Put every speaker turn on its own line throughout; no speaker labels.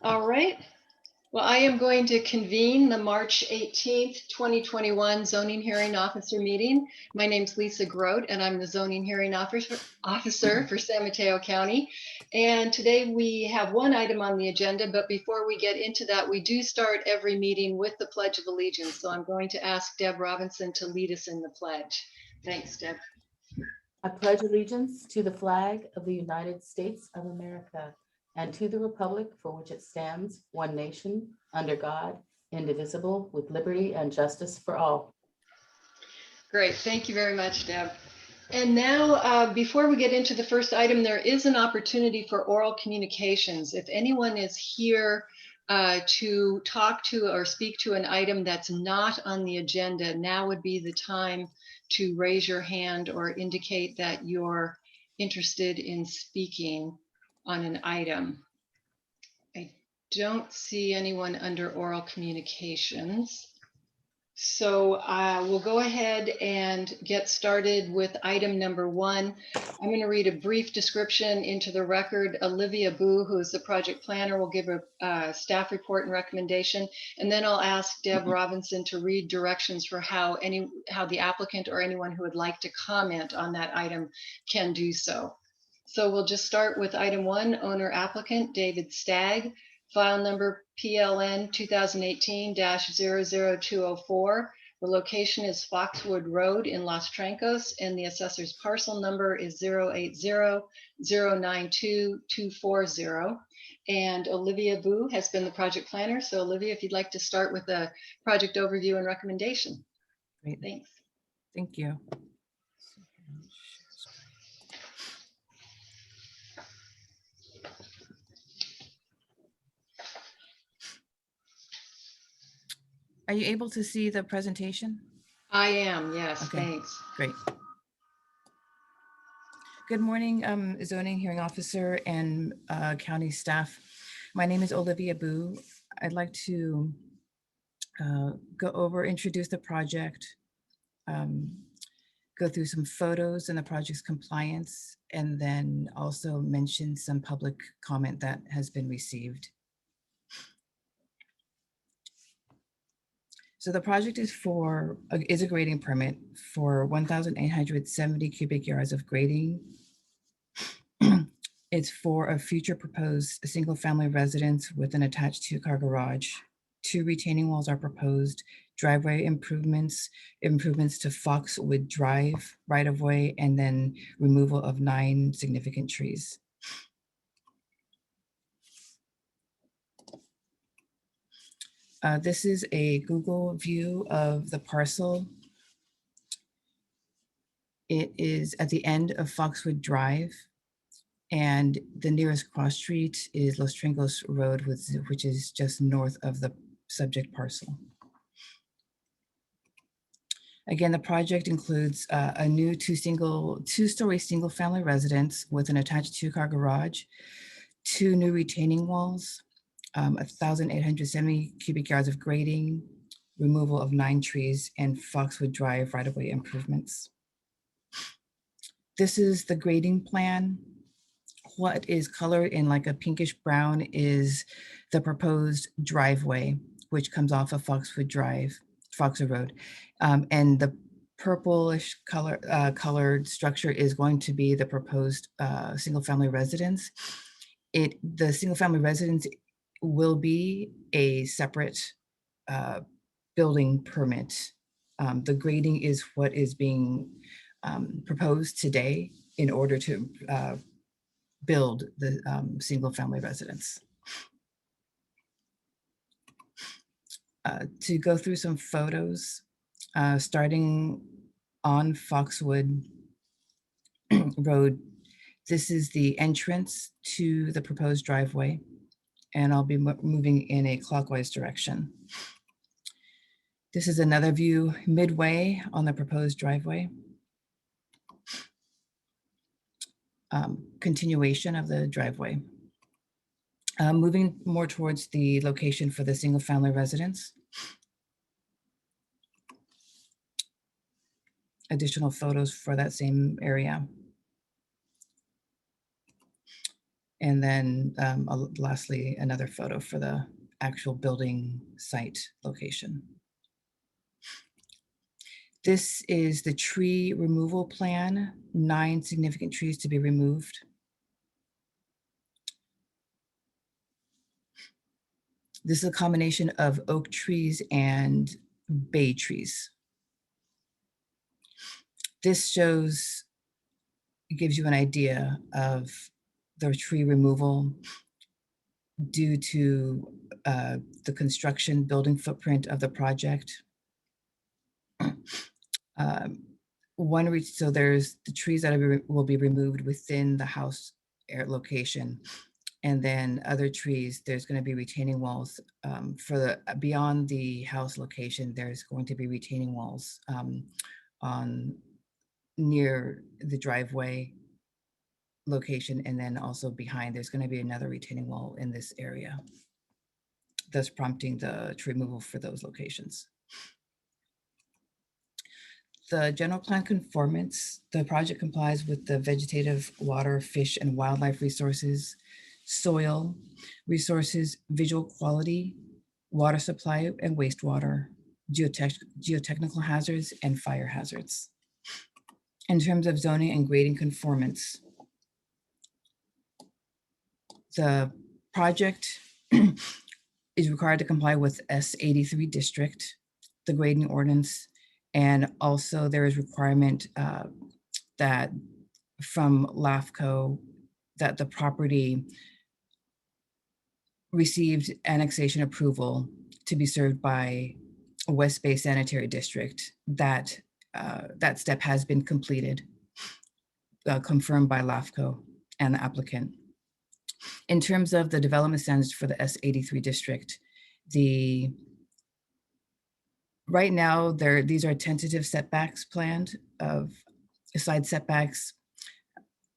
All right. Well, I am going to convene the March 18th, 2021 zoning hearing officer meeting. My name's Lisa Grote, and I'm the zoning hearing officer for San Mateo County. And today we have one item on the agenda, but before we get into that, we do start every meeting with the Pledge of Allegiance. So I'm going to ask Deb Robinson to lead us in the pledge. Thanks, Deb.
I pledge allegiance to the flag of the United States of America and to the republic for which it stands, one nation, under God, indivisible, with liberty and justice for all.
Great. Thank you very much, Deb. And now, before we get into the first item, there is an opportunity for oral communications. If anyone is here to talk to or speak to an item that's not on the agenda, now would be the time to raise your hand or indicate that you're interested in speaking on an item. I don't see anyone under oral communications. So we'll go ahead and get started with item number 1. I'm going to read a brief description into the record. Olivia Boo, who is the project planner, will give a staff report and recommendation. And then I'll ask Deb Robinson to read directions for how the applicant or anyone who would like to comment on that item can do so. So we'll just start with item 1, owner applicant David Stagg. File number PLN 2018-00204. The location is Foxwood Road in Los Trancos, and the assessor's parcel number is 080-092-240. And Olivia Boo has been the project planner. So Olivia, if you'd like to start with a project overview and recommendation.
Great.
Thanks.
Thank you. Are you able to see the presentation?
I am, yes,
Okay.
thanks.
Great. Good morning, zoning hearing officer and county staff. My name is Olivia Boo. I'd like to introduce the project, go through some photos and the project's compliance, and then also mention some public comment that has been received. So the project is a grading permit for 1,870 cubic yards of grading. It's for a future proposed single-family residence with an attached 2-car garage. 2 retaining walls are proposed, driveway improvements to Foxwood Drive right-of-way, and then removal of 9 significant trees. This is a Google view of the parcel. It is at the end of Foxwood Drive, and the nearest cross street is Los Trancos Road, which is just north of the subject parcel. Again, the project includes a new 2-story single-family residence with an attached 2-car garage, 2 new retaining walls, 1,870 cubic yards of grading, removal of 9 trees, and Foxwood Drive right-of-way improvements. This is the grading plan. What is colored in like a pinkish brown is the proposed driveway, which comes off of Foxwood Road. And the purplish colored structure is going to be the proposed single-family residence. The single-family residence will be a separate building permit. The grading is what is being proposed today in order to build the single-family residence. To go through some photos, starting on Foxwood Road, this is the entrance to the proposed driveway, and I'll be moving in a clockwise direction. This is another view midway on the proposed driveway. Continuation of the driveway. Moving more towards the location for the single-family residence. Additional photos for that same area. And then lastly, another photo for the actual building site location. This is the tree removal plan, 9 significant trees to be removed. This is a combination of oak trees and bay trees. This shows, gives you an idea of the tree removal due to the construction building footprint of the project. So there's the trees that will be removed within the house location. And then other trees, there's going to be retaining walls for the beyond the house location. There's going to be retaining walls on near the driveway location, and then also behind. There's going to be another retaining wall in this area, thus prompting the tree removal for those locations. The general plan conformance, the project complies with the vegetative, water, fish, and wildlife resources, soil resources, visual quality, water supply and wastewater, geotechnical hazards, and fire hazards. In terms of zoning and grading conformance, the project is required to comply with S83 district, the grading ordinance, and also there is requirement that from LAFCO that the property received annexation approval to be served by West Bay Sanitary District. That step has been completed, confirmed by LAFCO and the applicant. In terms of the development standards for the S83 district, right now these are tentative setbacks planned of side setbacks.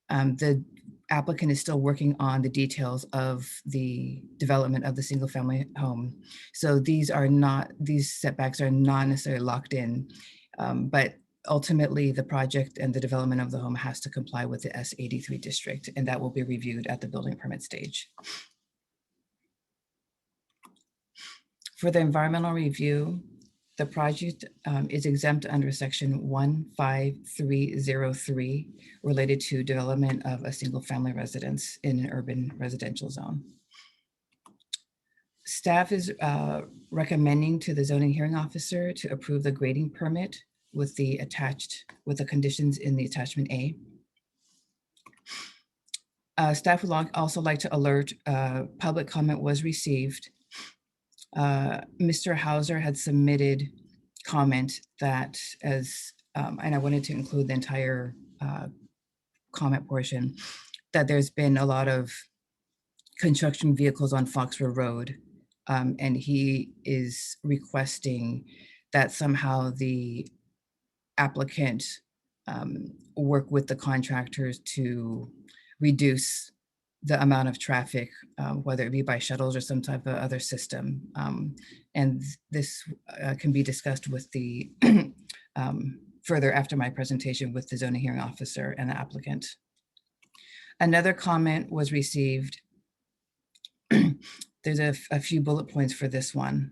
The applicant is still working on the details of the development of the single family home. So these setbacks are not necessarily locked in, but ultimately the project and the development of the home has to comply with the S83 district, and that will be reviewed at the building permit stage. For the environmental review, the project is exempt under section 15303 related to development of a single family residence in an urban residential zone. Staff is recommending to the zoning hearing officer to approve the grading permit with the conditions in the attachment A. Staff would also like to alert public comment was received. Mr. Hauser had submitted comment that and I wanted to include the entire comment portion, that there's been a lot of construction vehicles on Foxford Road, and he is requesting that somehow the applicant work with the contractors to reduce the amount of traffic, whether it be by shuttles or some type of other system. And this can be discussed with the further after my presentation with the zoning hearing officer and the applicant. Another comment was received. There's a few bullet points for this one.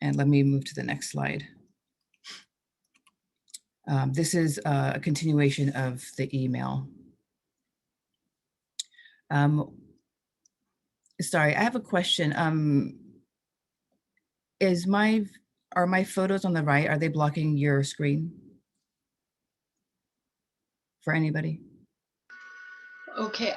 And let me move to the next slide. This is a continuation of the email. Sorry, I have a question. Are my photos on the right, are they blocking your screen for anybody?
Okay,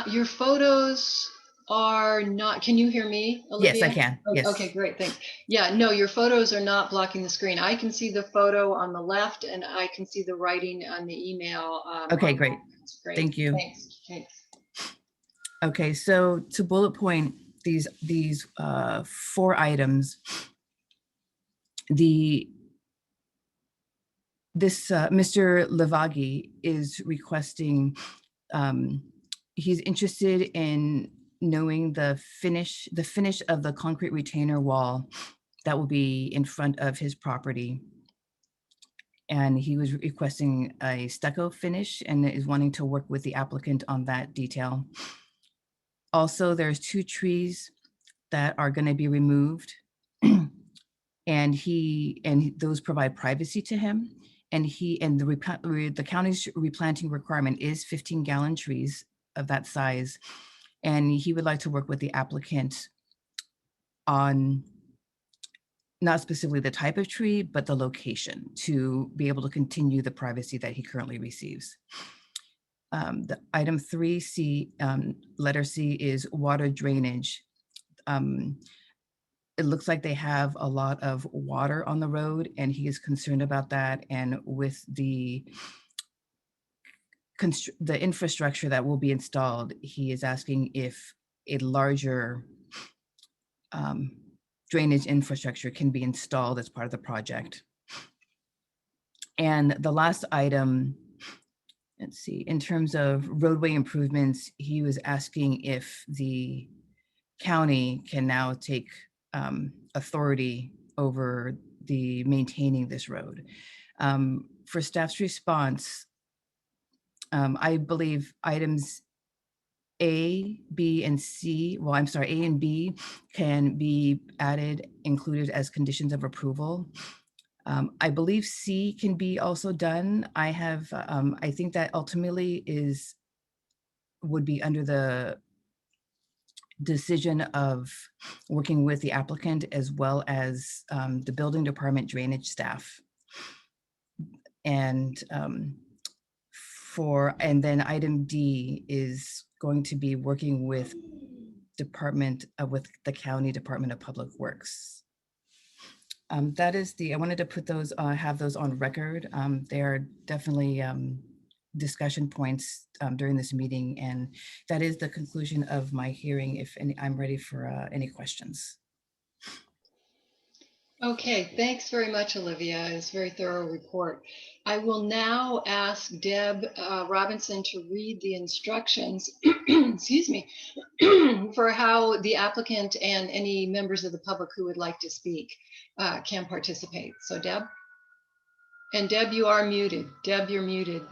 your photos are not, can you hear me, Olivia?
Yes, I can.
Oh,
yes.
Okay, great, thanks. Yeah, no, your photos are not blocking the screen. I can see the photo on the left and I can see the writing on the email.
Okay, great.
Great.
Thank you.
Thanks.
Okay, so to bullet point these 4 items, Mr. Levagi is requesting, he's interested in knowing the finish of the concrete retainer wall that will be in front of his property. And he was requesting a stucco finish and is wanting to work with the applicant on that detail. Also, there's 2 trees that are going to be removed, and those provide privacy to him. And the county's replanting requirement is 15-gallon trees of that size, and he would like to work with the applicant on not specifically the type of tree, but the location to be able to continue the privacy that he currently receives. The item 3C, letter C, is water drainage. It looks like they have a lot of water on the road, and he is concerned about that. And with the infrastructure that will be installed, he is asking if a larger drainage infrastructure can be installed as part of the project. And the last item, let's see, in terms of roadway improvements, he was asking if the county can now take authority over the maintaining this road. For staff's response, I believe items A, B, and C, well, I'm sorry, A and B can be added, included as conditions of approval. I believe C can be also done. I think that ultimately would be under the decision of working with the applicant as well as the building department drainage staff. And then item D is going to be working with the County Department of Public Works. That is I wanted to put those, have those on record. They are definitely discussion points during this meeting, and that is the conclusion of my hearing. I'm ready for any questions.
Okay, thanks very much, Olivia. It's a very thorough report. I will now ask Deb Robinson to read the instructions, excuse me, for how the applicant and any members of the public who would like to speak can participate. So Deb? And Deb, you are muted. Deb, you're muted.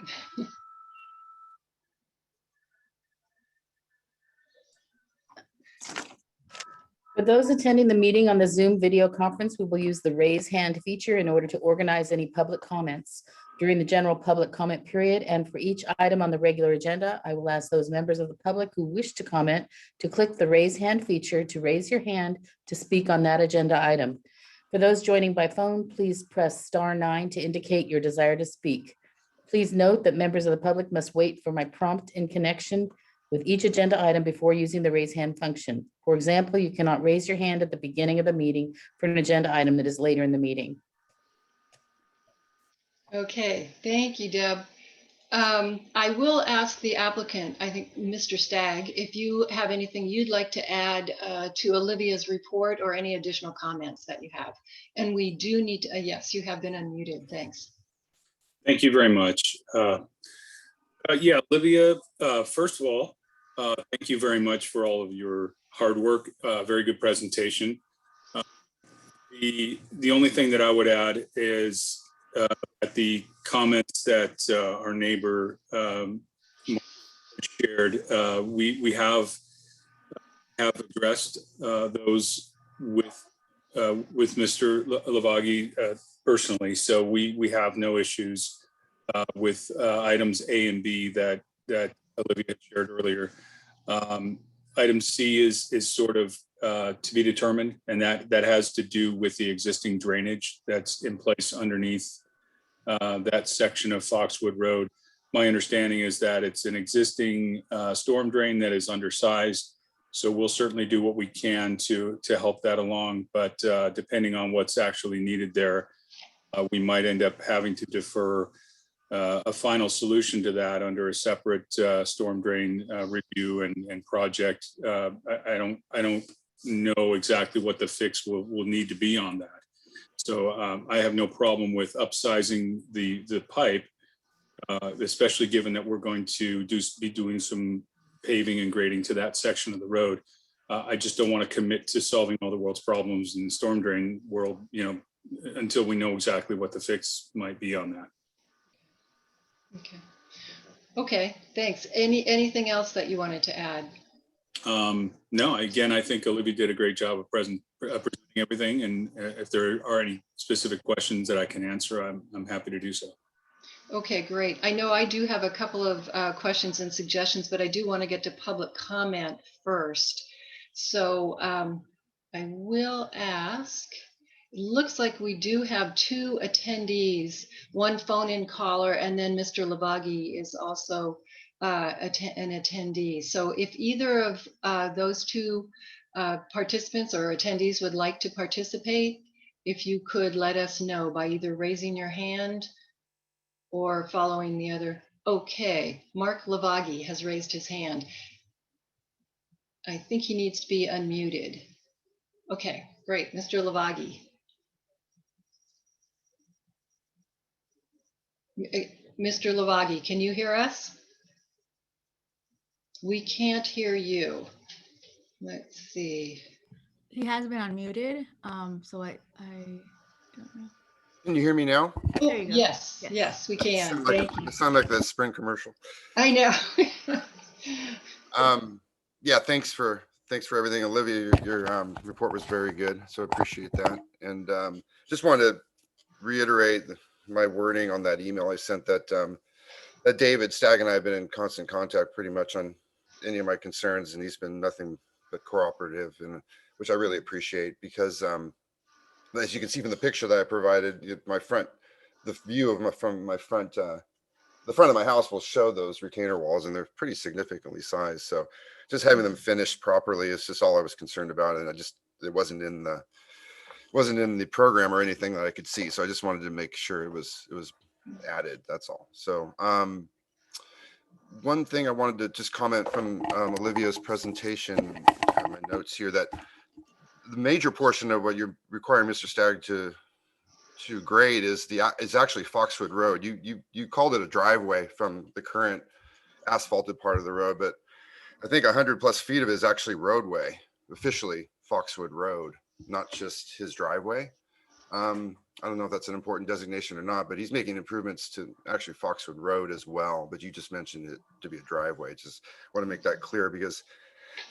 For those attending the meeting on the Zoom video conference, we will use the raise hand feature in order to organize any public comments during the general public comment period. And for each item on the regular agenda, I will ask those members of the public who wish to comment to click the raise hand feature to raise your hand to speak on that agenda item. For those joining by phone, please press *9 to indicate your desire to speak. Please note that members of the public must wait for my prompt in connection with each agenda item before using the raise hand function. For example, you cannot raise your hand at the beginning of the meeting for an agenda item that is later in the meeting.
Okay, thank you, Deb. I will ask the applicant, I think Mr. Stagg, if you have anything you'd like to add to Olivia's report or any additional comments that you have. And we do need to, yes, you have been unmuted. Thanks.
Thank you very much. Yeah, Olivia, first of all, thank you very much for all of your hard work. Very good presentation. The only thing that I would add is at the comments that our neighbor shared, we have addressed those with Mr. Lavaghi personally. So we have no issues with items A and B that Olivia shared earlier. Item C is sort of to be determined, and that has to do with the existing drainage that's in place underneath that section of Foxwood Road. My understanding is that it's an existing storm drain that is undersized. So we'll certainly do what we can to help that along. But depending on what's actually needed there, we might end up having to defer a final solution to that under a separate storm drain review and project. I don't know exactly what the fix will need to be on that. So I have no problem with upsizing the pipe, especially given that we're going to be doing some paving and grading to that section of the road. I just don't want to commit to solving all the world's problems in the storm drain world, until we know exactly what the fix might be on that.
Okay, thanks. Anything else that you wanted to add?
No, again, I think Olivia did a great job of presenting everything. And if there are any specific questions that I can answer, I'm happy to do so.
Okay, great. I know I do have a couple of questions and suggestions, but I do want to get to public comment first. So I will ask, it looks like we do have two attendees, one phone-in caller, and then Mr. Lavaghi is also an attendee. So if either of those two participants or attendees would like to participate, if you could let us know by either raising your hand or following the other. Okay, Mark Lavaghi has raised his hand. I think he needs to be unmuted. Okay, great, Mr. Lavaghi. Mr. Lavaghi, can you hear us? We can't hear you. Let's see.
He has been unmuted, so I don't know.
Can you hear me now?
Oh,
There you go.
yes,
Yes.
yes, we can.
Sound
Thank
like,
you.
I sound like that Sprint commercial.
I know.
Yeah, thanks for everything, Olivia. Your report was very good, so appreciate that. And just wanted to reiterate my wording on that email I sent that that David Stagg and I have been in constant contact pretty much on any of my concerns, and he's been nothing but cooperative, and which I really appreciate because as you can see from the picture that I provided, the view of from my front, the front of my house will show those retainer walls, and they're pretty significantly sized. So just having them finished properly is just all I was concerned about, and it wasn't in the program or anything that I could see. So I just wanted to make sure it was added. That's all. So one thing I wanted to just comment from Olivia's presentation, I have my notes here, that the major portion of what you're requiring Mr. Stagg to grade is actually Foxwood Road. You called it a driveway from the current asphalted part of the road, but I think 100+ feet of it is actually roadway, officially Foxwood Road, not just his driveway. I don't know if that's an important designation or not, but he's making improvements to actually Foxwood Road as well. But you just mentioned it to be a driveway. Just want to make that clear because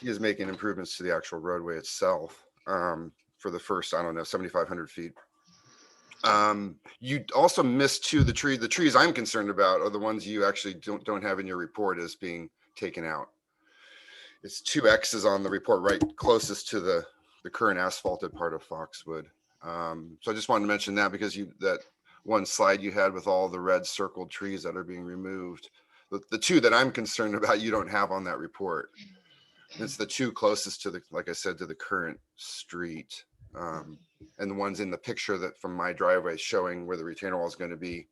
he is making improvements to the actual roadway itself for the first, I don't know, 7,500 feet. You also missed the trees I'm concerned about are the ones you actually don't have in your report as being taken out. It's 2 X's on the report right closest to the current asphalted part of Foxwood. So I just wanted to mention that because that one slide you had with all the red circled trees that are being removed, the 2 that I'm concerned about, you don't have on that report. It's the 2 closest to like I said, to the current street. And the ones in the picture that from my driveway showing where the retainer wall is going to be,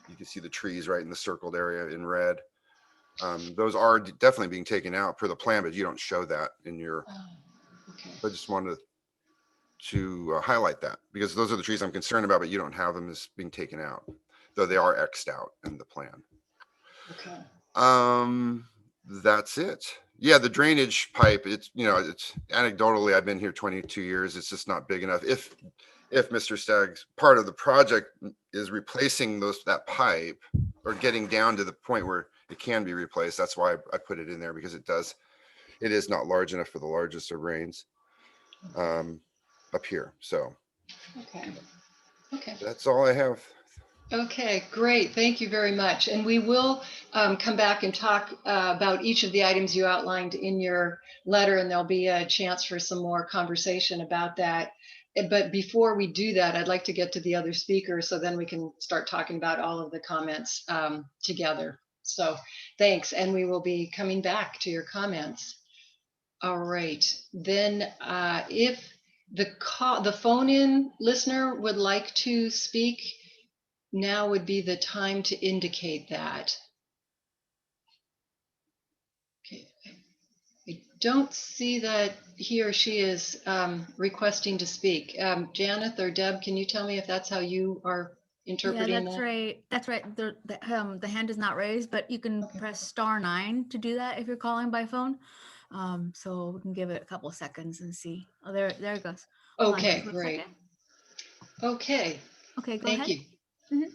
you can see the trees right in the circled area in red. Those are definitely being taken out per the plan, but you don't show that in your.
Okay.
I just wanted to highlight that because those are the trees I'm concerned about, but you don't have them as being taken out, though they are X'd out in the plan.
Okay.
That's it. Yeah, the drainage pipe, it's anecdotally, I've been here 22 years. It's just not big enough. If Mr. Stagg's part of the project is replacing that pipe or getting down to the point where it can be replaced, that's why I put it in there, because it is not large enough for the largest of rains up here. So
Okay.
that's all I have.
Okay, great. Thank you very much. And we will come back and talk about each of the items you outlined in your letter, and there'll be a chance for some more conversation about that. But before we do that, I'd like to get to the other speakers so then we can start talking about all of the comments together. So thanks. And we will be coming back to your comments. All right. Then if the phone-in listener would like to speak, now would be the time to indicate that. Okay, I don't see that he or she is requesting to speak. Janeth or Deb, can you tell me if that's how you are interpreting
Yeah, that's
that?
right. That's right. The hand is not raised, but you can press *9 to do that if you're calling by phone. So we can give it a couple of seconds and see. Oh, there it goes. Hold on
Okay,
just 1
great.
second.
Okay,
Okay, go
thank
ahead.
you.
Mhm.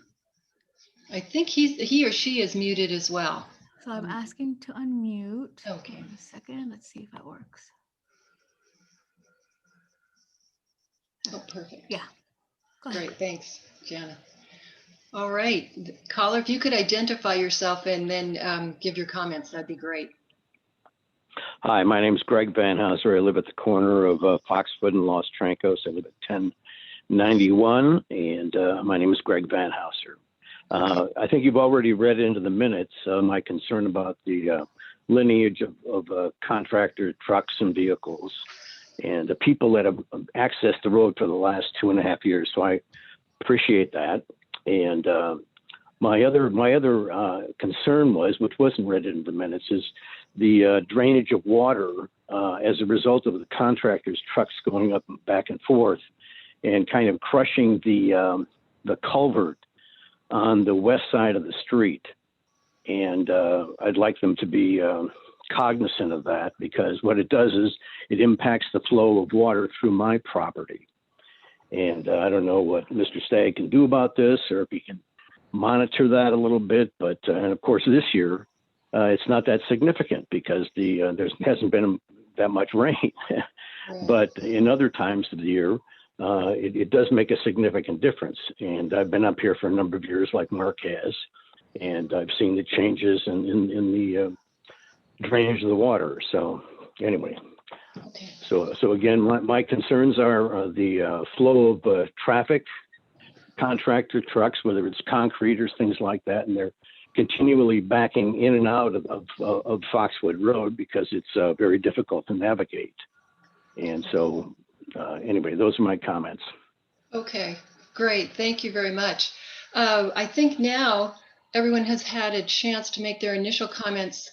I think he or she is muted as well.
So I'm asking to unmute.
Okay.
Hold on a second. Let's see if that works.
Oh, perfect.
Yeah. Go ahead.
Great, thanks, Jana. All right, caller, if you could identify yourself and then give your comments, that'd be great.
Hi, my name is Greg Van Houser. I live at the corner of Foxwood and Los Trancos. I live at 1091, and my name is Greg Van Houser. I think you've already read into the minutes my concern about the lineage of contractor trucks and vehicles and the people that have accessed the road for the last 2.5 years. So I appreciate that. And my other concern was, which wasn't read into the minutes, is the drainage of water as a result of the contractor's trucks going up back and forth and kind of crushing the culvert on the west side of the street. And I'd like them to be cognizant of that, because what it does is it impacts the flow of water through my property. And I don't know what Mr. Stagg can do about this, or if he can monitor that a little bit. But and of course, this year it's not that significant because there hasn't been that much rain. But in other times of the year, it does make a significant difference. And I've been up here for a number of years, like Mark has, and I've seen the changes in the drainage of the water. So anyway.
Okay.
So again, my concerns are the flow of traffic, contractor trucks, whether it's concrete or things like that, and they're continually backing in and out of Foxwood Road because it's very difficult to navigate. And so anyway, those are my comments.
Okay, great. Thank you very much. I think now everyone has had a chance to make their initial comments.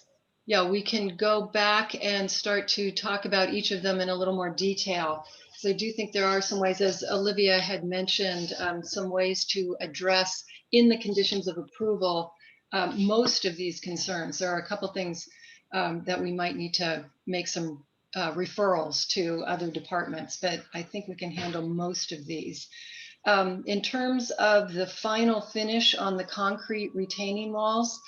Yeah, we can go back and start to talk about each of them in a little more detail. So I do think there are some ways, as Olivia had mentioned, some ways to address in the conditions of approval most of these concerns. There are a couple things that we might need to make some referrals to other departments, but I think we can handle most of these. In terms of the final finish on the concrete retaining walls,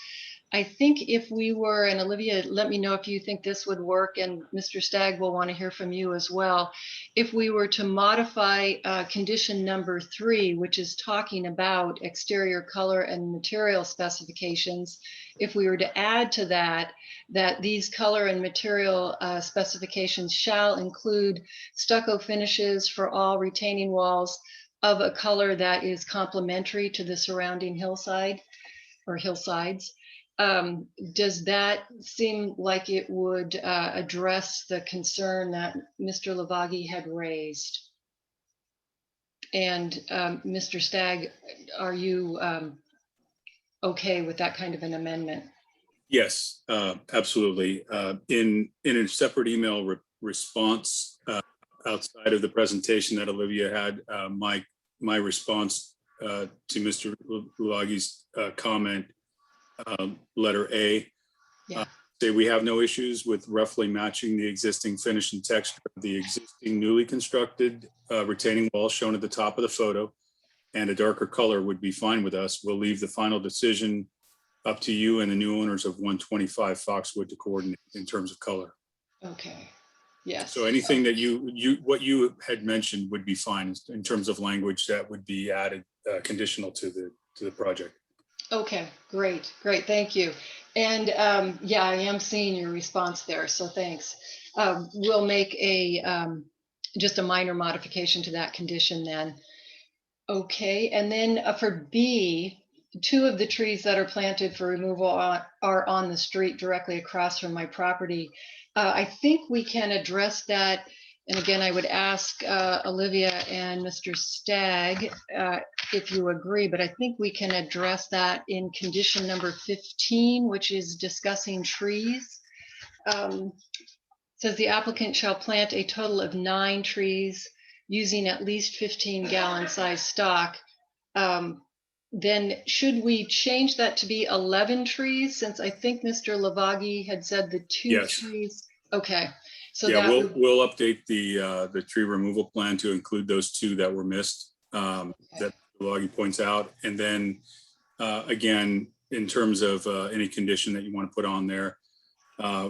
I think if we were, and Olivia, let me know if you think this would work, and Mr. Stagg will want to hear from you as well. If we were to modify condition number 3, which is talking about exterior color and material specifications, if we were to add to that, that these color and material specifications shall include stucco finishes for all retaining walls of a color that is complementary to the surrounding hillside or hillsides. Does that seem like it would address the concern that Mr. Lavaghi had raised? And Mr. Stagg, are you okay with that kind of an amendment?
Yes, absolutely. In a separate email response outside of the presentation that Olivia had, my response to Mr. Lavaghi's comment, letter A,
Yeah.
say we have no issues with roughly matching the existing finish and texture of the existing newly constructed retaining wall shown at the top of the photo, and a darker color would be fine with us. We'll leave the final decision up to you and the new owners of 125 Foxwood to coordinate in terms of color.
Okay. Yes.
So anything that what you had mentioned would be fine in terms of language that would be added conditional to the project.
Okay, great, thank you. And yeah, I am seeing your response there, so thanks. We'll make just a minor modification to that condition then. Okay, and then for B, 2 of the trees that are planted for removal are on the street directly across from my property. I think we can address that. And again, I would ask Olivia and Mr. Stagg if you agree, but I think we can address that in condition number 15, which is discussing trees. Says the applicant shall plant a total of 9 trees using at least 15-gallon size stock. Then should we change that to be 11 trees, since I think Mr. Lavaghi had said the 2
Yes.
trees? Okay. So
yeah,
that
we'll update the tree removal plan to include those 2 that were missed, that Lavaghi points out. And then again, in terms of any condition that you want to put on there.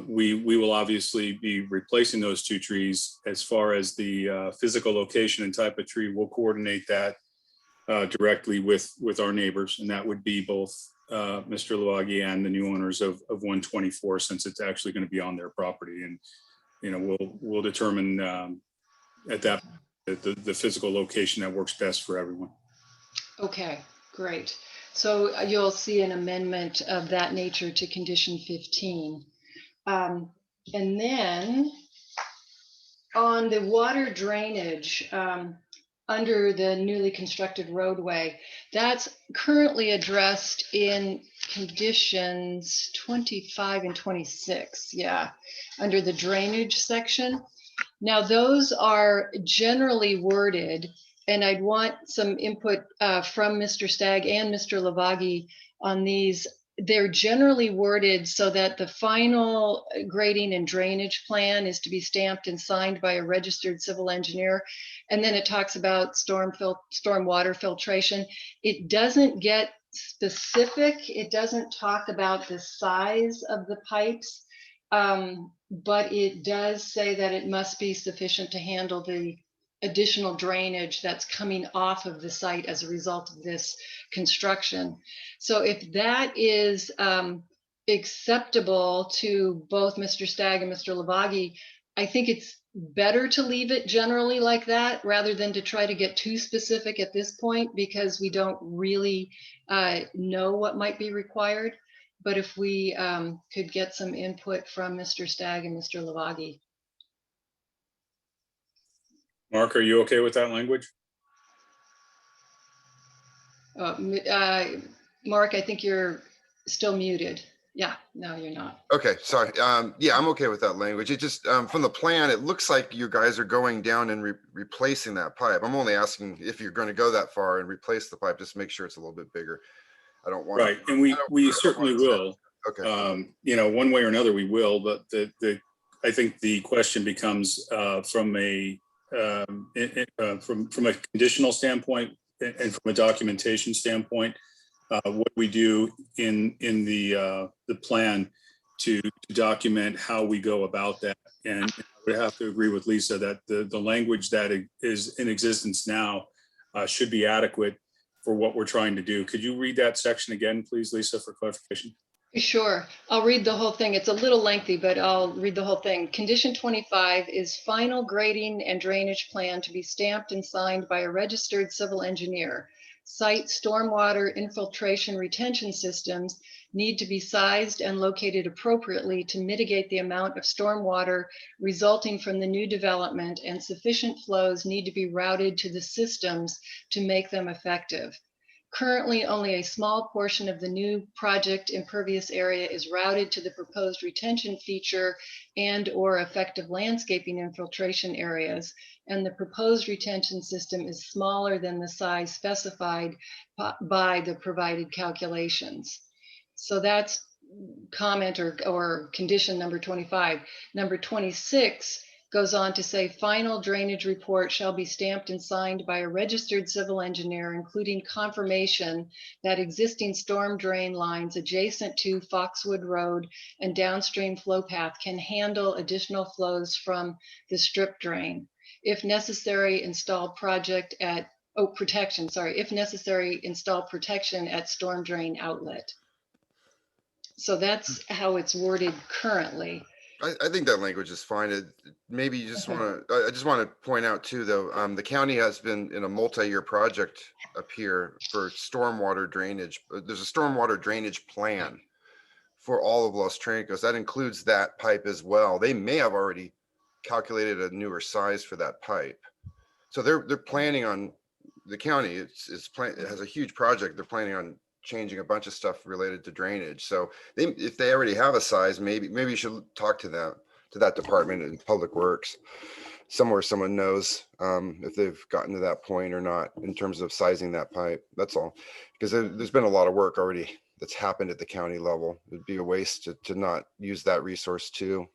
We will obviously be replacing those 2 trees. As far as the physical location and type of tree, we'll coordinate that directly with our neighbors, and that would be both Mr. Lavaghi and the new owners of 124, since it's actually going to be on their property. And we'll determine at that the physical location that works best for everyone.
Okay, great. So you'll see an amendment of that nature to condition 15. And then on the water drainage, under the newly constructed roadway, that's currently addressed in conditions 25 and 26. Yeah, under the drainage section. Now, those are generally worded, and I'd want some input from Mr. Stagg and Mr. Lavaghi on these. They're generally worded so that the final grading and drainage plan is to be stamped and signed by a registered civil engineer. And then it talks about stormwater filtration. It doesn't get specific. It doesn't talk about the size of the pipes. But it does say that it must be sufficient to handle the additional drainage that's coming off of the site as a result of this construction. So if that is acceptable to both Mr. Stagg and Mr. Lavaghi, I think it's better to leave it generally like that rather than to try to get too specific at this point, because we don't really know what might be required. But if we could get some input from Mr. Stagg and Mr. Lavaghi.
Mark, are you okay with that language?
Mark, I think you're still muted. Yeah, no, you're not.
Okay, sorry. Yeah, I'm okay with that language. It just, from the plan, it looks like you guys are going down and replacing that pipe. I'm only asking if you're going to go that far and replace the pipe, just make sure it's a little bit bigger. I don't want
Right, and we certainly will.
Okay.
One way or another we will, but I think the question becomes from a conditional standpoint and from a documentation standpoint, what we do in the plan to document how we go about that. And I would have to agree with Lisa that the language that is in existence now should be adequate for what we're trying to do. Could you read that section again, please, Lisa, for clarification?
Sure, I'll read the whole thing. It's a little lengthy, but I'll read the whole thing. Condition 25 is final grading and drainage plan to be stamped and signed by a registered civil engineer. Site stormwater infiltration retention systems need to be sized and located appropriately to mitigate the amount of stormwater resulting from the new development, and sufficient flows need to be routed to the systems to make them effective. Currently, only a small portion of the new project impervious area is routed to the proposed retention feature and/or effective landscaping infiltration areas, and the proposed retention system is smaller than the size specified by the provided calculations. So that's comment or condition number 25. Number 26 goes on to say final drainage report shall be stamped and signed by a registered civil engineer, including confirmation that existing storm drain lines adjacent to Foxwood Road and downstream flow path can handle additional flows from the strip drain. If necessary, install protection at storm drain outlet. So that's how it's worded currently.
I think that language is fine. Maybe you just want to, I just want to point out too, though, the county has been in a multi-year project up here for stormwater drainage. There's a stormwater drainage plan for all of Los Trancos. That includes that pipe as well. They may have already calculated a newer size for that pipe. So they're planning on, the county, it has a huge project. They're planning on changing a bunch of stuff related to drainage. So if they already have a size, maybe you should talk to that department in Public Works, somewhere someone knows if they've gotten to that point or not in terms of sizing that pipe. That's all, because there's been a lot of work already that's happened at the county level. It'd be a waste to not use that resource too.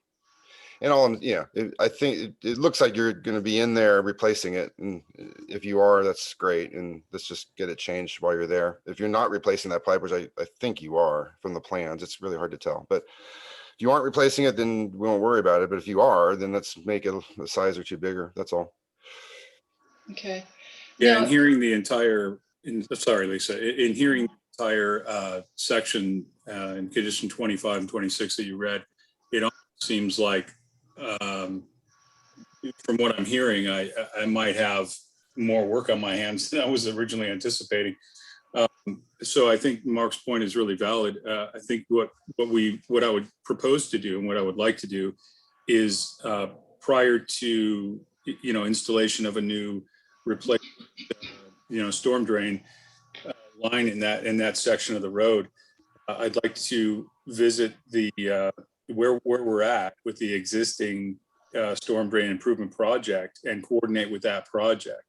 And all, yeah, I think it looks like you're going to be in there replacing it. And if you are, that's great. And let's just get it changed while you're there. If you're not replacing that pipe, which I think you are from the plans, it's really hard to tell. But if you aren't replacing it, then we won't worry about it. But if you are, then let's make it a size or two bigger. That's all.
Okay.
Yeah,
Now-
and hearing the entire, sorry, Lisa, in hearing the entire section in condition 25 and 26 that you read, it almost seems like, from what I'm hearing, I might have more work on my hands than I was originally anticipating. So I think Mark's point is really valid. I think what I would propose to do and what I would like to do is prior to installation of a new replacement storm drain line in that section of the road, I'd like to visit the where we're at with the existing storm drain improvement project and coordinate with that project.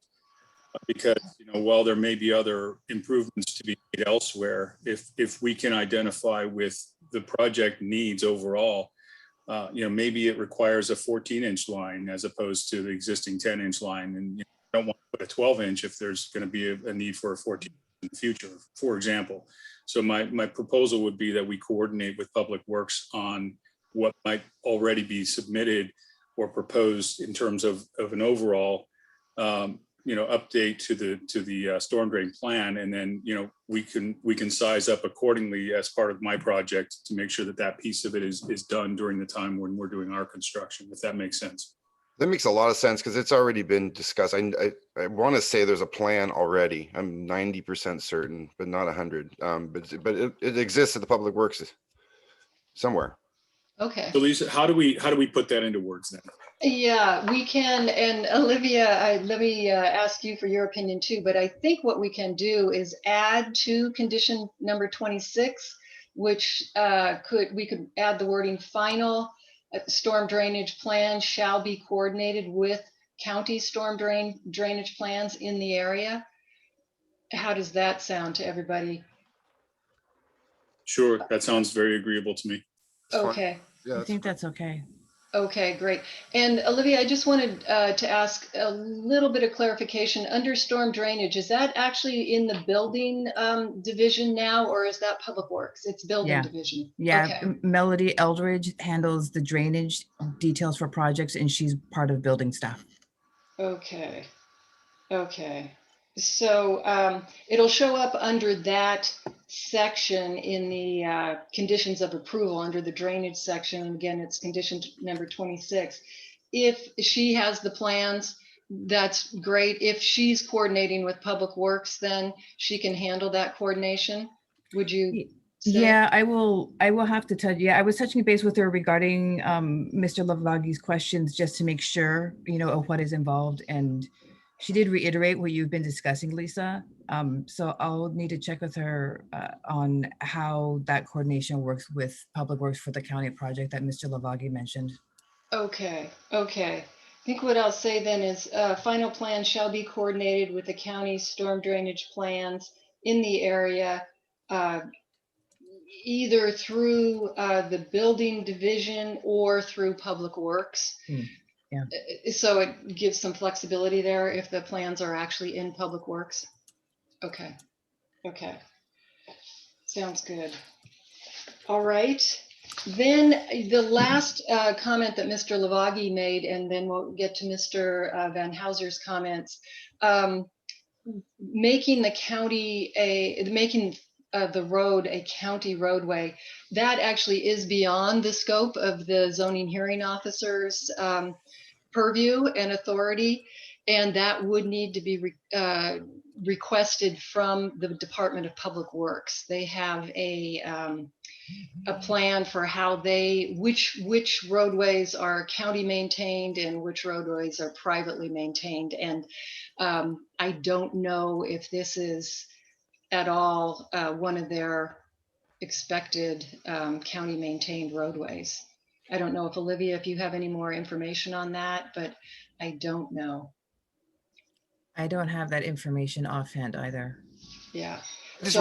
Because while there may be other improvements to be made elsewhere, if we can identify with the project needs overall, maybe it requires a 14-inch line as opposed to the existing 10-inch line, and you don't want to put a 12-inch if there's going to be a need for a 14 in the future, for example. So my proposal would be that we coordinate with Public Works on what might already be submitted or proposed in terms of an overall update to the storm drain plan, and then we can size up accordingly as part of my project to make sure that piece of it is done during the time when we're doing our construction, if that makes sense.
That makes a lot of sense because it's already been discussed. I want to say there's a plan already. I'm 90% certain, but not 100. But it exists at the Public Works somewhere.
Okay.
So Lisa, how do we put that into words then?
Yeah, we can. And Olivia, let me ask you for your opinion too, but I think what we can do is add to condition number 26, which we could add the wording final storm drainage plan shall be coordinated with county storm drainage plans in the area. How does that sound to everybody?
Sure, that sounds very agreeable to me.
Okay.
Yeah,
I think that's okay.
Okay, great. And Olivia, I just wanted to ask a little bit of clarification. Under storm drainage, is that actually in the building division now, or is that Public Works? It's building division.
Yeah,
Okay.
Melody Eldridge handles the drainage details for projects, and she's part of building staff.
Okay. Okay. So it'll show up under that section in the conditions of approval under the drainage section. And again, it's condition number 26. If she has the plans, that's great. If she's coordinating with Public Works, then she can handle that coordination. Would you say?
Yeah, I will have to touch. Yeah, I was touching base with her regarding Mr. Lavagi's questions just to make sure, of what is involved. And she did reiterate what you've been discussing, Lisa. So I'll need to check with her on how that coordination works with Public Works for the county project that Mr. Lavagi mentioned.
Okay. Okay. I think what I'll say then is final plan shall be coordinated with the county storm drainage plans in the area, either through the building division or through Public Works.
Yeah.
So it gives some flexibility there if the plans are actually in Public Works. Okay. Okay. Sounds good. All right. Then the last comment that Mr. Lavagi made, and then we'll get to Mr. Van Houser's comments, making the county the road a county roadway, that actually is beyond the scope of the zoning hearing officer's purview and authority, and that would need to be requested from the Department of Public Works. They have a plan for how which roadways are county maintained and which roadways are privately maintained. And I don't know if this is at all one of their expected county maintained roadways. I don't know if Olivia, if you have any more information on that, but I don't know.
I don't have that information offhand either.
Yeah.
I just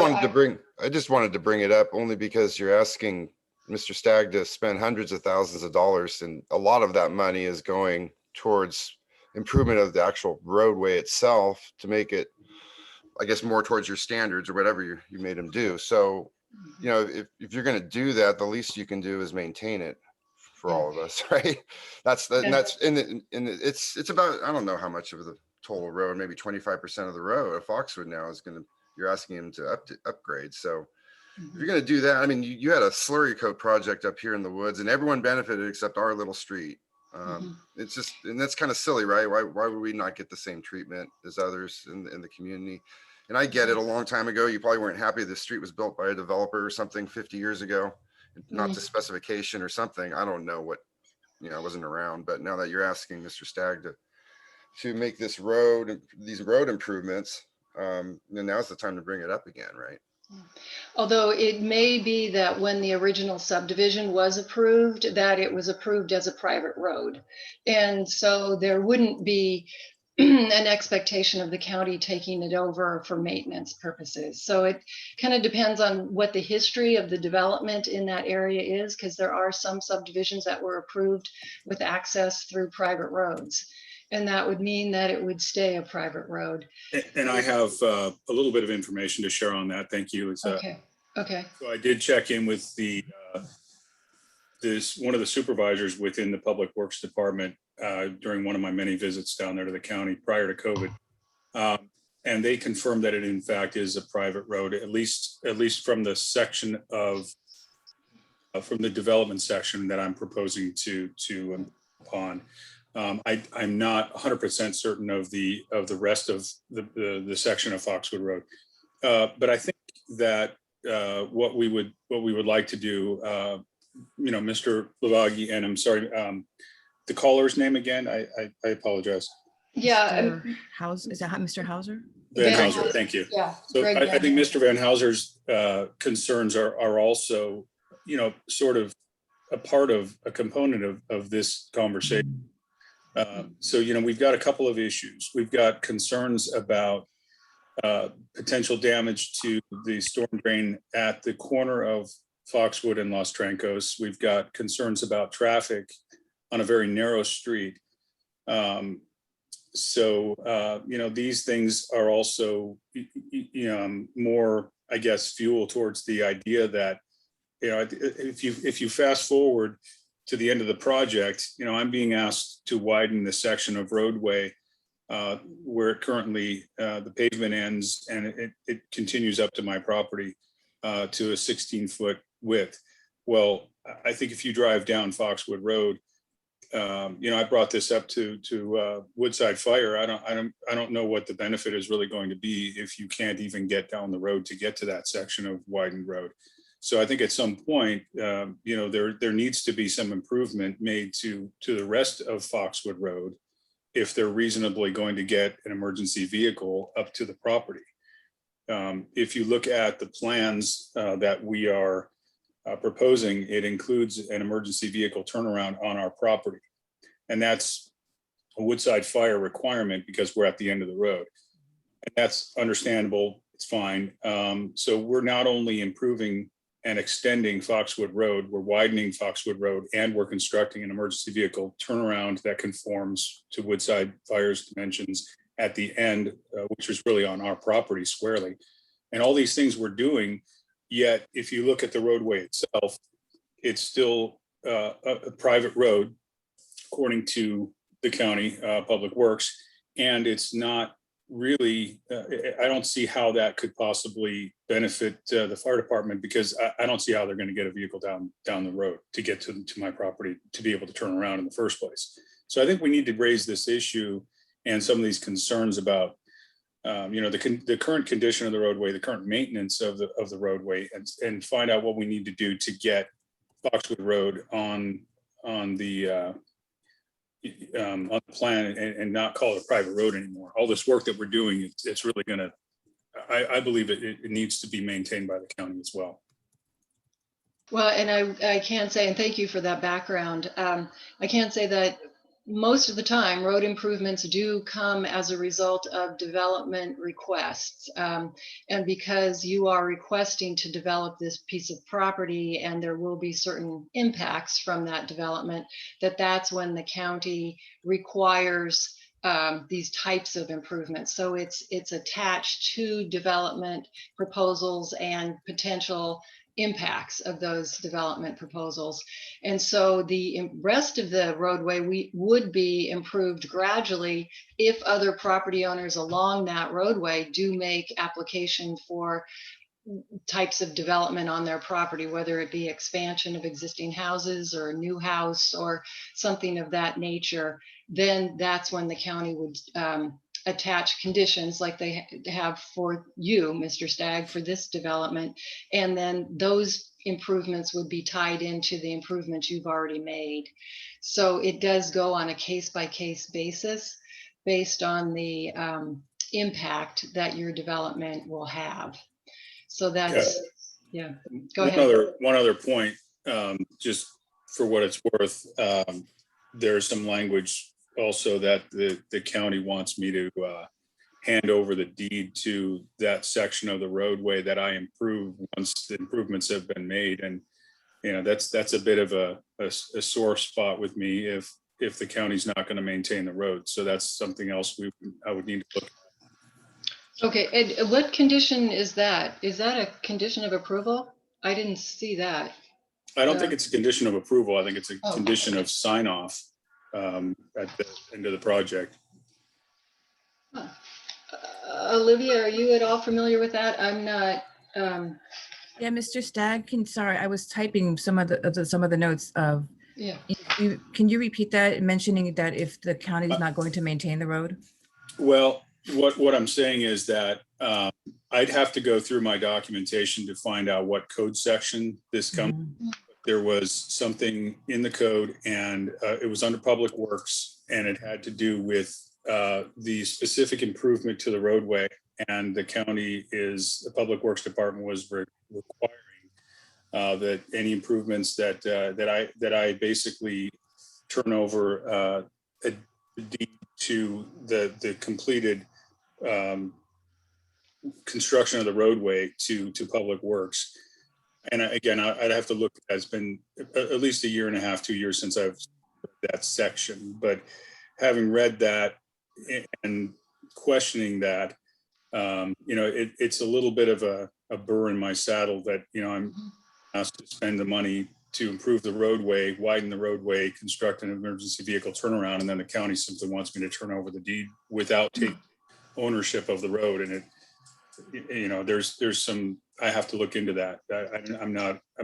wanted to bring it up only because you're asking Mr. Stagg to spend hundreds of thousands of dollars, and a lot of that money is going towards improvement of the actual roadway itself to make it, I guess, more towards your standards or whatever you made him do. So, you know, if you're going to do that, the least you can do is maintain it for all of us, right? That's it's about, I don't know how much of the total road, maybe 25% of the road of Foxwood now is going to, you're asking him to upgrade. So if you're going to do that, I mean, you had a slurry coat project up here in the woods and everyone benefited except our little street. It's just, and that's kind of silly, right? Why would we not get the same treatment as others in the community? And I get it, a long time ago, you probably weren't happy the street was built by a developer or something 50 years ago, not to specification or something. I don't know what, you know, I wasn't around, but now that you're asking Mr. Stagg to make this road, these road improvements, then now's the time to bring it up again, right?
Although it may be that when the original subdivision was approved, that it was approved as a private road. And so there wouldn't be an expectation of the county taking it over for maintenance purposes. So it kind of depends on what the history of the development in that area is, because there are some subdivisions that were approved with access through private roads. And that would mean that it would stay a private road.
And I have a little bit of information to share on that. Thank you, Lisa.
Okay.
So I did check in with one of the supervisors within the Public Works Department during one of my many visits down there to the county prior to COVID. And they confirmed that it in fact is a private road, at least from the section of, from the development section that I'm proposing to upon. I'm not 100% certain of the rest of the section of Foxwood Road, but I think that what we would like to do, you know, Mr. Lavaghi, and I'm sorry, the caller's name again. I apologize.
Yeah.
House, is that Mr. Hauser?
Van Hauser, thank you.
Yeah.
So I think Mr. Van Hauser's concerns are also, you know, sort of a component of this conversation. So, you know, we've got a couple of issues. We've got concerns about potential damage to the storm drain at the corner of Foxwood and Los Trancos. We've got concerns about traffic on a very narrow street. So, you know, these things are also, you know, more, I guess, fuel towards the idea that, you know, if you fast forward to the end of the project, you know, I'm being asked to widen the section of roadway where it currently the pavement ends, and it continues up to my property to a 16-foot width. Well, I think if you drive down Foxwood Road, you know, I brought this up to Woodside Fire. I don't know what the benefit is really going to be if you can't even get down the road to get to that section of widened road. So I think at some point, you know, there needs to be some improvement made to the rest of Foxwood Road if they're reasonably going to get an emergency vehicle up to the property. If you look at the plans that we are proposing, it includes an emergency vehicle turnaround on our property. And that's a Woodside Fire requirement because we're at the end of the road. And that's understandable, it's fine. So we're not only improving and extending Foxwood Road, we're widening Foxwood Road, and we're constructing an emergency vehicle turnaround that conforms to Woodside Fire's dimensions at the end, which is really on our property squarely. And all these things we're doing, yet if you look at the roadway itself, it's still a private road, according to the county Public Works, and it's not really, I don't see how that could possibly benefit the fire department, because I don't see how they're going to get a vehicle down the road to get to my property to be able to turn around in the first place. So I think we need to raise this issue and some of these concerns about, you know, the current condition of the roadway, the current maintenance of the roadway, and find out what we need to do to get Foxwood Road on the plan and not call it a private road anymore. All this work that we're doing, it's really going to, I believe it needs to be maintained by the county as well.
Well, and I can say, and thank you for that background. I can say that most of the time, road improvements do come as a result of development requests. And because you are requesting to develop this piece of property and there will be certain impacts from that development, that's when the county requires these types of improvements. So it's attached to development proposals and potential impacts of those development proposals. And so the rest of the roadway would be improved gradually if other property owners along that roadway do make application for types of development on their property, whether it be expansion of existing houses or a new house or something of that nature. Then that's when the county would attach conditions like they have for you, Mr. Stagg, for this development. And then those improvements would be tied into the improvements you've already made. So it does go on a case-by-case basis based on the impact that your development will have. So that's, yeah, go ahead.
One other point, just for what it's worth, there's some language also that the county wants me to hand over the deed to that section of the roadway that I improve once the improvements have been made. And, that's a bit of a sore spot with me if the county's not going to maintain the road. So that's something else I would need to look at.
Okay, and what condition is that? Is that a condition of approval? I didn't see that.
I don't think it's a condition of approval. I think it's a
Oh.
condition of sign off at the end of the project.
Huh. Olivia, are you at all familiar with that? I'm not.
Yeah, Mr. Stagg, sorry, I was typing some of the notes of,
Yeah.
can you repeat that, mentioning that if the county is not going to maintain the road?
Well, what I'm saying is that I'd have to go through my documentation to find out what code section this comes.
Mhm.
There was something in the code and it was under Public Works and it had to do with the specific improvement to the roadway. And the Public Works Department was requiring that any improvements that I basically turn over a deed to the completed construction of the roadway to Public Works. And again, I'd have to look. It's been at least a year and a half, 2 years since I've read that section. But having read that and questioning that, it's a little bit of a burr in my saddle that I'm asked to spend the money to improve the roadway, widen the roadway, construct an emergency vehicle turnaround, and then the county simply wants me to turn over the deed without taking ownership of the road. And there's some, I have to look into that. I'm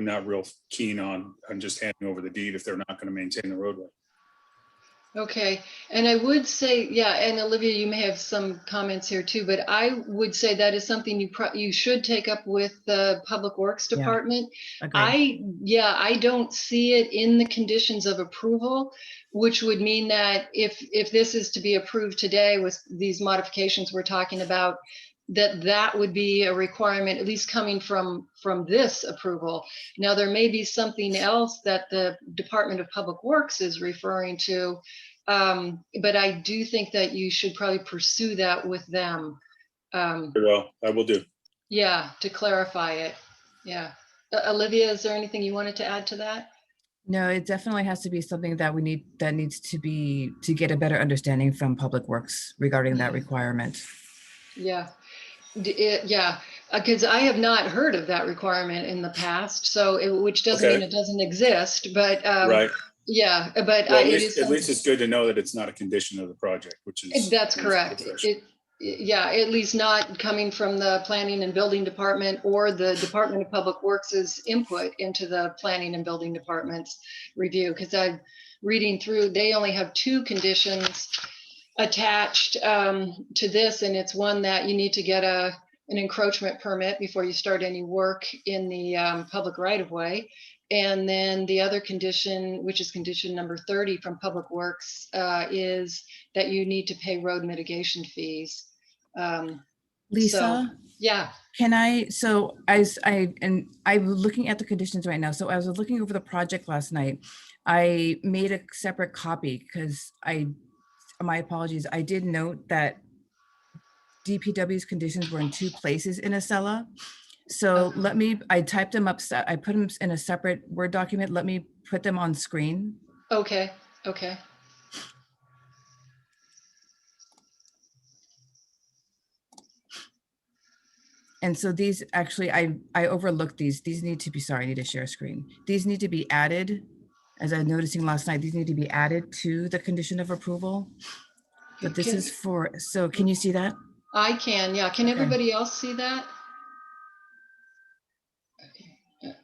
not real keen on just handing over the deed if they're not going to maintain the roadway.
Okay, and I would say, yeah, and Olivia, you may have some comments here too, but I would say that is something you should take up with the Public Works
Yeah.
Department.
Agreed.
I don't see it in the conditions of approval, which would mean that if this is to be approved today with these modifications we're talking about, that would be a requirement, at least coming from this approval. Now, there may be something else that the Department of Public Works is referring to, but I do think that you should probably pursue that with them.
Well, I will do.
Yeah, to clarify it. Yeah. Olivia, is there anything you wanted to add to that?
No, it definitely has to be something that needs to get a better understanding from Public Works regarding that requirement.
Yeah. Yeah, because I have not heard of that requirement in the past, which doesn't mean it doesn't exist, but
right.
Yeah, but
well, at least it's good to know that it's not a condition of the project, which is
that's correct. Yeah, at least not coming from the Planning and Building Department or the Department of Public Works' input into the Planning and Building Department's review, because I'm reading through, they only have 2 conditions attached to this, and it's one that you need to get an encroachment permit before you start any work in the public right-of-way. And then the other condition, which is condition number 30 from Public Works, is that you need to pay road mitigation fees.
Lisa,
Yeah,
can I'm looking at the conditions right now. So I was looking over the project last night. I made a separate copy because my apologies, I did note that DPW's conditions were in 2 places in Acela. So I typed them up, I put them in a separate Word document. Let me put them on screen.
okay, okay.
And so these actually, I overlooked these. These need to be, sorry, I need to share screen. These need to be added. As I was noticing last night, these need to be added to the condition of approval. But this is for, so can you see that?
I can, yeah. Can
Okay.
everybody else see that?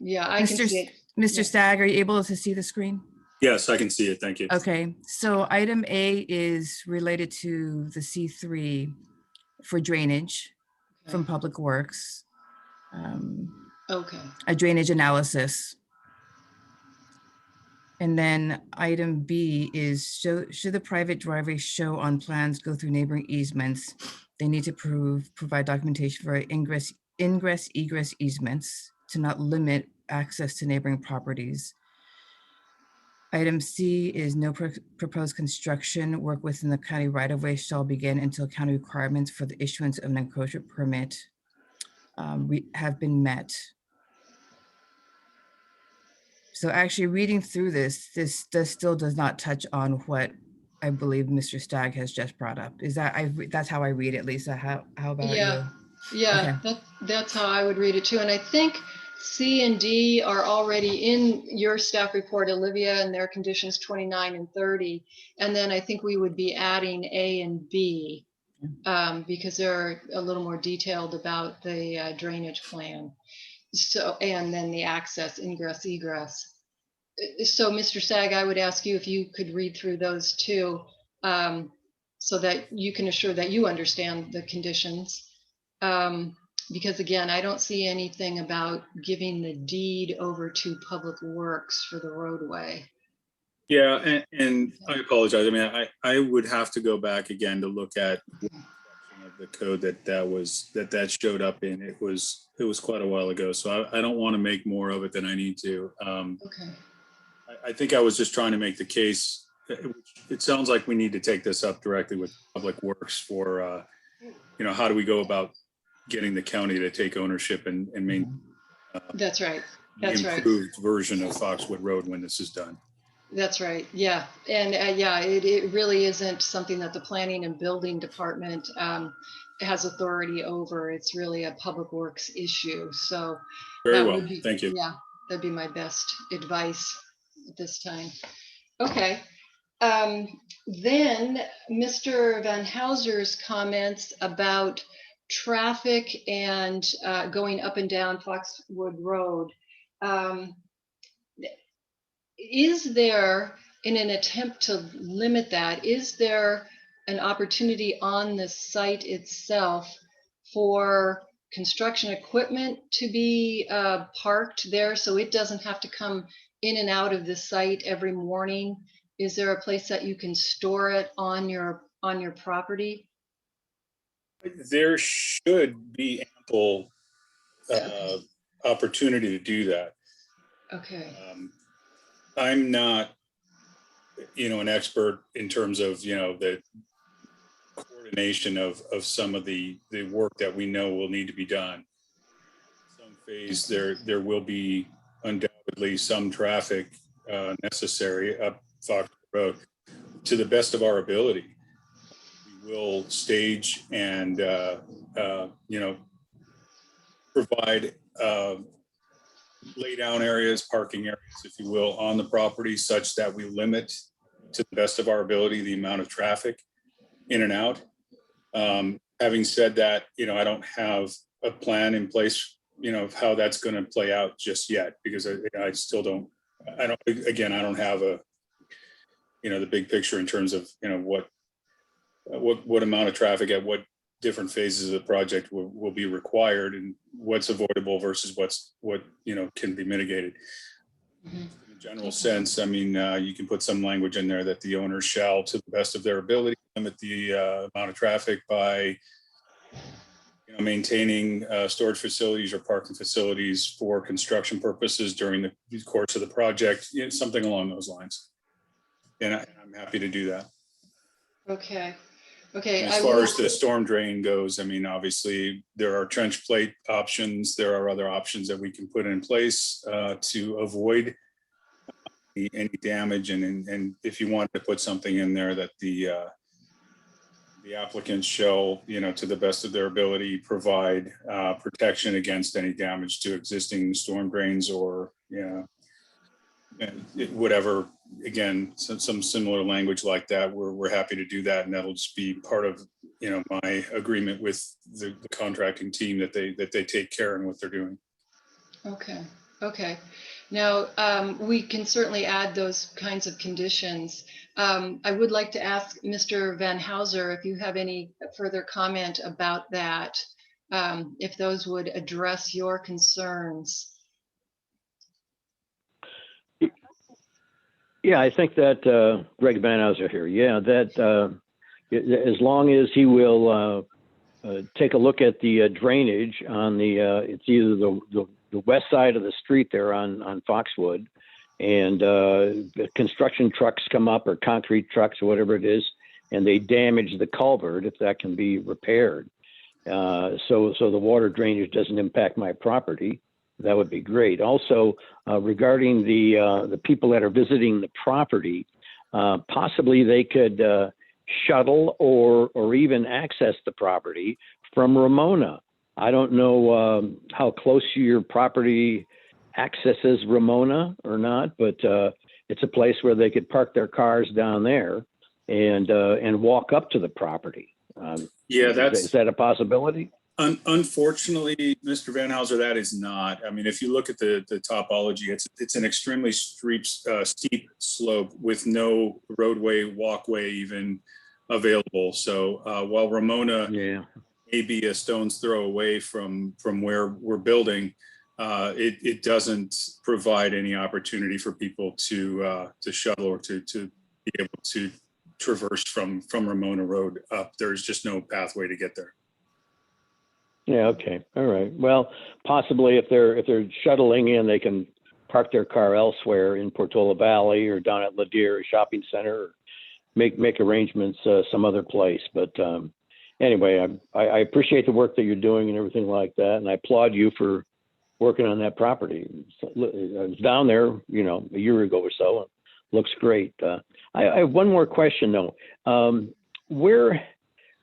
Yeah, I can see it.
Mr.
Yeah.
Stagg, are you able to see the screen?
Yes, I can see it. Thank you.
Okay, so item A is related to the C3 for drainage from
Okay.
Public Works.
Okay,
A drainage analysis. And then item B is should the private driveway show on plans go through neighboring easements, they need to provide documentation for ingress egress easements to not limit access to neighboring properties. Item C is no proposed construction work within the county right of way shall begin until county requirements for the issuance of an encroachment permit have been met. So actually reading through this still does not touch on what I believe Mr. Stagg has just brought up. Is that, that's how I read it, Lisa. How about
yeah,
you?
yeah, that's how I would read it too. And I think C and D are already in your staff report, Olivia, and their conditions 29 and 30. And then I think we would be adding A and B because they're a little more detailed about the drainage plan. So, and then the access, ingress, egress. So Mr. Stagg, I would ask you if you could read through those too, so that you can assure that you understand the conditions. Because again, I don't see anything about giving the deed over to Public Works for the roadway.
Yeah, and I apologize. I mean, I would have to go back again to look at what section of the code that showed up in. It was quite a while ago, so I don't want to make more of it than I need to.
Okay.
I think I was just trying to make the case. It sounds like we need to take this up directly with Public Works for, how do we go about getting the county to take ownership and maintain
That's right.
the
That's right.
improved version of Foxwood Road when this is done.
That's right. Yeah. And yeah, it really isn't something that the planning and building department has authority over. It's really a Public Works issue. So
Very
that
well.
would be,
Thank you.
yeah, that'd be my best advice at this time. Okay. Then Mr. Van Houser's comments about traffic and going up and down Foxwood Road. Is there, in an attempt to limit that, is there an opportunity on the site itself for construction equipment to be parked there so it doesn't have to come in and out of the site every morning? Is there a place that you can store it on your property?
There should be ample opportunity to do that.
Okay.
I'm not, an expert in terms of, the coordination of some of the work that we know will need to be done. Some phase there will be undoubtedly some traffic necessary up Fox Road. To the best of our ability, we will stage and provide lay down areas, parking areas, if you will, on the property such that we limit to the best of our ability the amount of traffic in and out. Having said that, I don't have a plan in place, of how that's going to play out just yet, because I still don't, I don't have a, the big picture in terms of, what amount of traffic at what different phases of the project will be required and what's avoidable versus what can be mitigated.
Mm-hmm.
In a general sense, I mean, you can put some language in there that the owner shall, to the best of their ability, limit the amount of traffic by maintaining storage facilities or parking facilities for construction purposes during the course of the project, something along those lines. And I'm happy to do that.
Okay. Okay.
And as far as the storm drain goes, I mean, obviously there are trench plate options. There are other options that we can put in place to avoid any damage. And if you want to put something in there that the applicants shall, to the best of their ability, provide protection against any damage to existing storm drains or, and whatever, again, some similar language like that, we're happy to do that. And that'll just be part of, my agreement with the contracting team that they take care in what they're doing.
Okay. Okay. Now, we can certainly add those kinds of conditions. I would like to ask Mr. Van Houser if you have any further comment about that, if those would address your concerns.
Yeah, I think that Greg Van Houser here. Yeah, that as long as he will take a look at the drainage on the, it's either the west side of the street there on Foxwood, and the construction trucks come up, or concrete trucks or whatever it is, and they damage the culvert, if that can be repaired. So the water drainage doesn't impact my property. That would be great. Also, regarding the people that are visiting the property, possibly they could shuttle or even access the property from Ramona. I don't know how close your property accesses Ramona or not, but it's a place where they could park their cars down there and walk up to the property.
Yeah,
is that a possibility?
Unfortunately, Mr. Van Houser, that is not. I mean, if you look at the topology, it's an extremely steep slope with no roadway, walkway even available. So while Ramona may be a stone's throw away from where we're building, it doesn't provide any opportunity for people to shuttle or to be able to traverse from Ramona Road up. There's just no pathway to get there.
Yeah. Okay. All right. Well, possibly if they're shuttling in, they can park their car elsewhere in Portola Valley or down at Ladere Shopping Center, or make arrangements some other place. But anyway, I appreciate the work that you're doing and everything like that, and I applaud you for working on that property. I was down there, a year ago or so. It looks great. I have one more question though.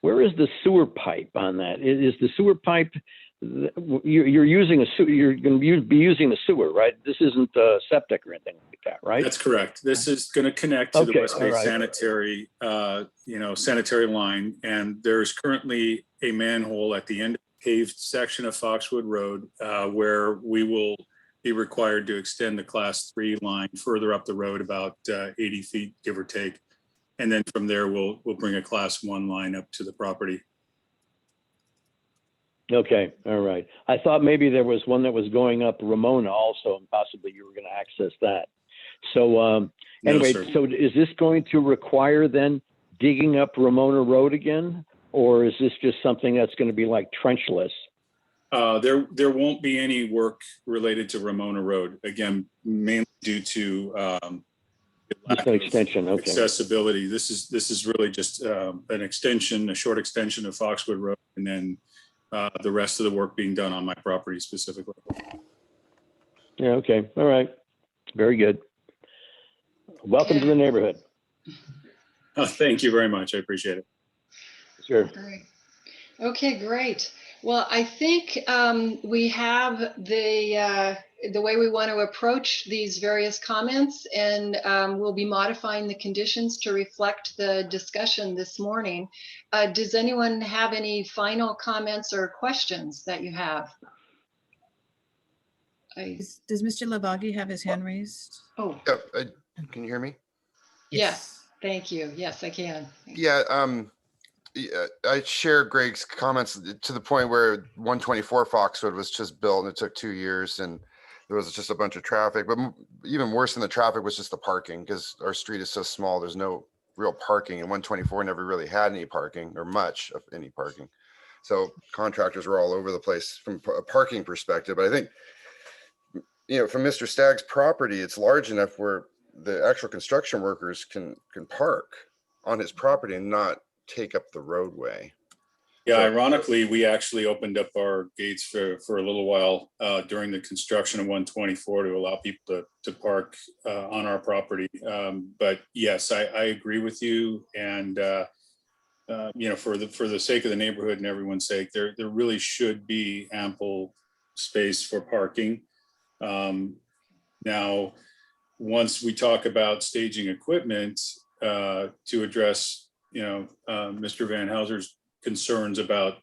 Where is the sewer pipe on that? Is the sewer pipe, you're using you're going to be using the sewer, right? This isn't septic or anything like that, right?
That's correct. This is going to connect to the West Bay sanitary, sanitary line. And there's currently a manhole at the end of the paved section of Foxwood Road where we will be required to extend the Class 3 line further up the road, about 80 feet, give or take. And then from there, we'll bring a Class 1 line up to the property.
Okay, all right. I thought maybe there was one that was going up Ramona also, and possibly you were going to access that. So anyway,
No,
so is this going to require then digging up Ramona Road again? Or is this just something that's going to be like trenchless?
There won't be any work related to Ramona Road, again, mainly due to
Just an extension, okay.
Accessibility. This is really just an extension, a short extension of Foxwood Road, and then the rest of the work being done on my property specifically.
Yeah, okay, all right. Very good. Welcome to the neighborhood.
Thank you very much. I appreciate it.
Sure.
Great. Okay, great. Well, I think we have the way we want to approach these various comments, and we'll be modifying the conditions to reflect the discussion this morning. Does anyone have any final comments or questions that you have?
Does Mr. Lavaghi have his hand raised?
Oh,
Yeah, can you hear me?
yes. Thank you. Yes, I can.
Yeah, I share Greg's comments to the point where 124 Foxwood was just built and it took 2 years and there was just a bunch of traffic. But even worse than the traffic was just the parking, because our street is so small, there's no real parking, and 124 never really had any parking or much of any parking. So contractors are all over the place from a parking perspective. But I think, from Mr. Stagg's property, it's large enough where the actual construction workers can park on his property and not take up the roadway.
Yeah,
So-
ironically, we actually opened up our gates for a little while during the construction of 124 to allow people to park on our property. But yes, I agree with you. And, for the sake of the neighborhood and everyone's sake, there really should be ample space for parking. Now, once we talk about staging equipment to address, Mr. Van Houser's concerns about,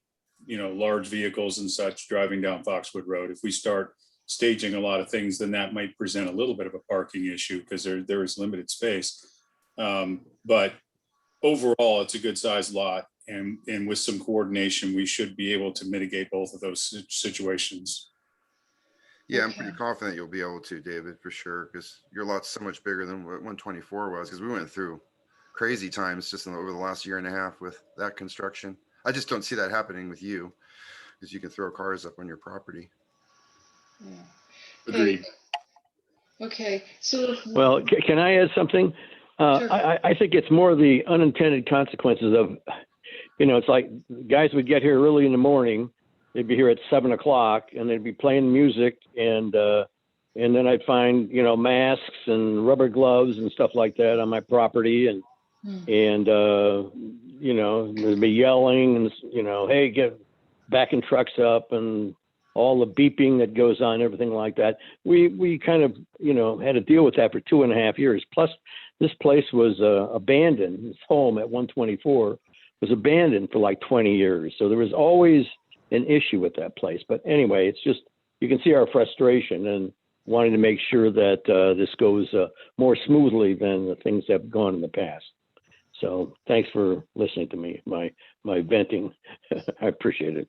large vehicles and such driving down Foxwood Road. If we start staging a lot of things, then that might present a little bit of a parking issue because there is limited space. But overall, it's a good sized lot. And with some coordination, we should be able to mitigate both of those situations.
Yeah, I'm
Okay.
pretty confident you'll be able to, David, for sure, because your lot's so much bigger than what 124 was, because we went through crazy times just over the last year and a half with that construction. I just don't see that happening with you, because you can throw cars up on your property.
Yeah.
Agreed.
Okay, so.
Well, can I add something?
Sure.
I think it's more the unintended consequences of, it's like guys would get here early in the morning. They'd be here at 7 o'clock and they'd be playing music and then I'd find, masks and rubber gloves and stuff like that on my property. And there'd be yelling and, hey, get backing trucks up and all the beeping that goes on, everything like that. We kind of, had to deal with that for 2.5 years. Plus, this place was abandoned. This home at 124 was abandoned for like 20 years. So there was always an issue with that place. But anyway, it's just, you can see our frustration and wanting to make sure that this goes more smoothly than the things that have gone in the past. So thanks for listening to me, my venting. I appreciate it.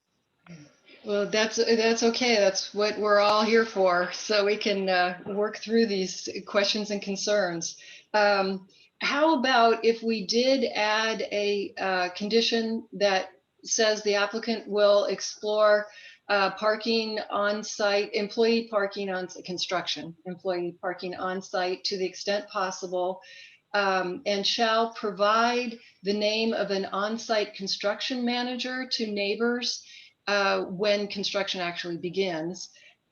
Well, that's okay. That's what we're all here for. So we can work through these questions and concerns. How about if we did add a condition that says the applicant will explore parking on site, employee parking on construction, employee parking on site to the extent possible, and shall provide the name of an on-site construction manager to neighbors when construction actually begins,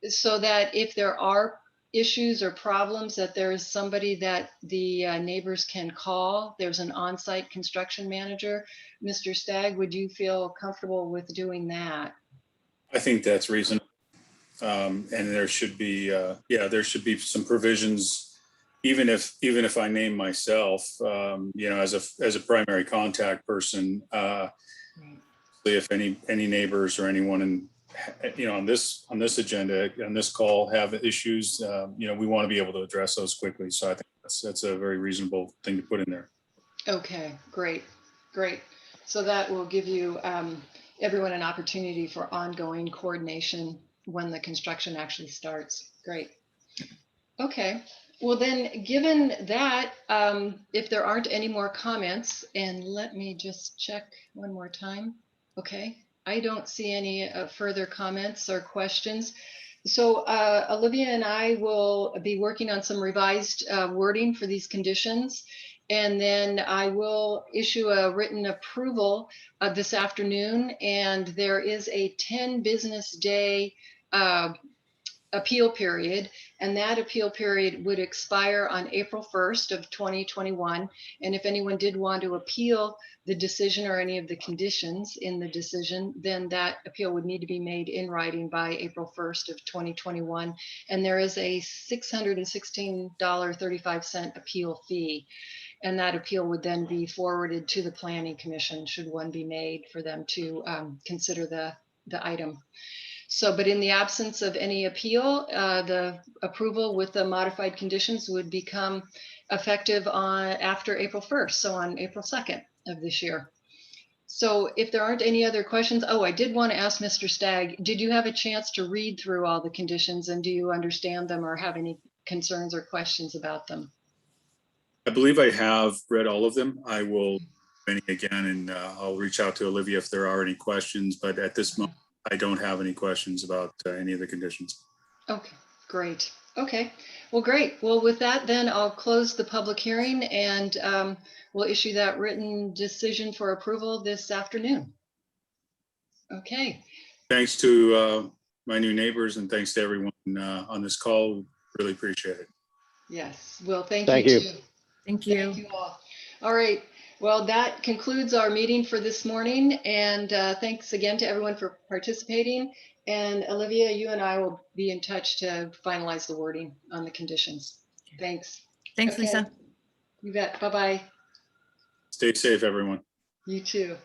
so that if there are issues or problems, that there is somebody that the neighbors can call. There's an on-site construction manager. Mr. Stagg, would you feel comfortable with doing that?
I think that's reasonable. And there should be, there should be some provisions, even if I name myself, as a primary contact person, if any neighbors or anyone on this agenda, on this call have issues, we want to be able to address those quickly. So I think that's a very reasonable thing to put in there.
Okay, great. So that will give you everyone an opportunity for ongoing coordination when the construction actually starts. Great. Okay. Well then, given that, if there aren't any more comments, and let me just check one more time. Okay, I don't see any further comments or questions. So Olivia and I will be working on some revised wording for these conditions. And then I will issue a written approval this afternoon. And there is a 10 business day appeal period, and that appeal period would expire on April 1st of 2021. And if anyone did want to appeal the decision or any of the conditions in the decision, then that appeal would need to be made in writing by April 1st of 2021. And there is a $616.35 appeal fee. And that appeal would then be forwarded to the Planning Commission should one be made for them to consider the item. So, but in the absence of any appeal, the approval with the modified conditions would become effective after April 1st, so on April 2nd of this year. So if there aren't any other questions, I did want to ask Mr. Stagg, did you have a chance to read through all the conditions, and do you understand them or have any concerns or questions about them?
I believe I have read all of them. I will any again, and I'll reach out to Olivia if there are any questions, but at this moment, I don't have any questions about any of the conditions.
Okay, great. Okay, well, great. Well, with that, then I'll close the public hearing and we'll issue that written decision for approval this afternoon. Okay,
Thanks to my new neighbors and thanks to everyone on this call. Really appreciate it.
yes, well, thank
Thank
you
you.
too.
Thank you.
Thank you all. All right, well, that concludes our meeting for this morning, and thanks again to everyone for participating. And Olivia, you and I will be in touch to finalize the wording on the conditions. Thanks.
Thanks,
Okay.
Lisa.
You bet. Bye-bye.
Stay safe, everyone.
You too.